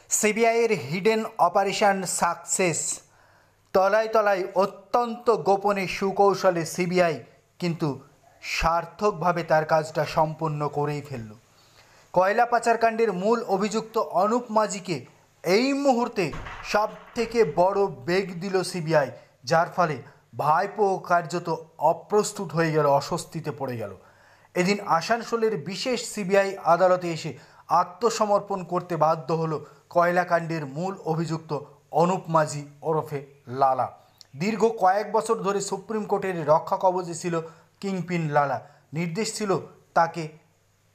সিবিআইয়ের hidden operation success. তলায় তলায় অত্যন্ত গোপনে সুকৌশলে সিবিআই কিন্তু সার্থকভাবে তার কাজটা সম্পন্ন করেই ফেলল। কয়লা পাচারকাণ্ডের মূল অভিযুক্ত অনুপ মাঝিকে এই মুহূর্তে সব থেকে বড় বেগ দিল সিবিআই, যার ফলে ভাইপো কার্যত অপ্রস্তুত হয়ে গেল, অস্বস্তিতে পড়ে গেল। এদিন আসানসোলের বিশেষ সিবিআই আদালতে এসে আত্মসমর্পণ করতে বাধ্য হলো কয়লাকাণ্ডের মূল অভিযুক্ত অনুপ মাঝি ওরফে লালা। দীর্ঘ কয়েক বছর ধরে সুপ্রিম কোর্টের রক্ষা কবচে ছিল কিংপিন লালা। নির্দেশ ছিল তাকে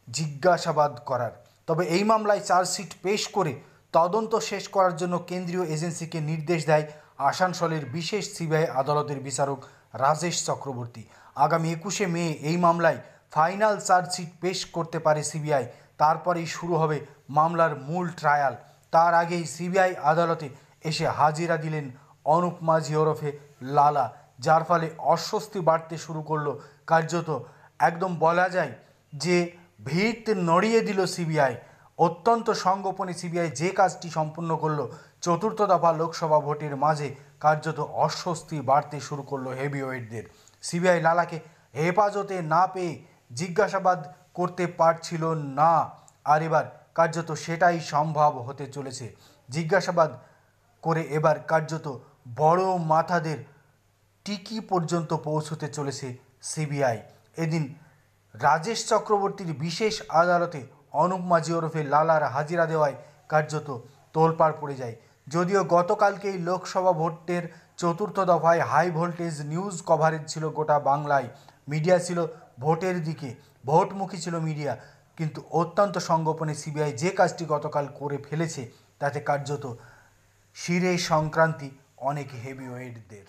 জিজ্ঞাসাবাদ করার। তবে এই মামলায় চার্জশিট পেশ করে তদন্ত শেষ করার জন্য কেন্দ্রীয় এজেন্সিকে নির্দেশ দেয় আসানসোলের বিশেষ সিবিআই আদালতের বিচারক রাজেশ চক্রবর্তী। আগামী 21শে মে এই মামলায় ফাইনাল চার্জশিট পেশ করতে পারে সিবিআই। তারপরেই শুরু হবে মামলার মূল ট্রায়াল। তার আগেই সিবিআই আদালতে এসে হাজিরা দিলেন অনুপ মাঝি ওরফে লালা, যার ফলে অস্বস্তি বাড়তে শুরু করলো। কার্যত একদম বলা যায় যে ভিত নড়িয়ে দিল সিবিআই। অত্যন্ত সংগোপনে সিবিআই যে কাজটি সম্পূর্ণ করলো, চতুর্থ দফা লোকসভা ভোটের মাঝে কার্যত অস্বস্তি বাড়তে শুরু করলো হেভিওয়েটদের। সিবিআই লালাকে হেফাজতে না পেয়ে জিজ্ঞাসাবাদ করতে পারছিল না, আর এবার কার্যত সেটাই সম্ভব হতে চলেছে। জিজ্ঞাসাবাদ করে এবার কার্যত বড় মাথাদের টিকি পর্যন্ত পৌঁছতে চলেছে সিবিআই। এদিন রাজেশ চক্রবর্তীর বিশেষ আদালতে অনুপ মাঝি ওরফে লালার হাজিরা দেওয়ায় কার্যত তোলপাড় পড়ে যায়। যদিও গতকালকেই লোকসভা ভোটের চতুর্থ দফায় হাই ভোল্টেজ নিউজ কভারেজ ছিল গোটা বাংলায়। মিডিয়া ছিল ভোটের দিকে, ভোটমুখী ছিল মিডিয়া, কিন্তু অত্যন্ত সংগোপনে সিবিআই যে কাজটি গতকাল করে ফেলেছে তাতে কার্যত শিরে সংক্রান্তি অনেক হেভিওয়েটদের।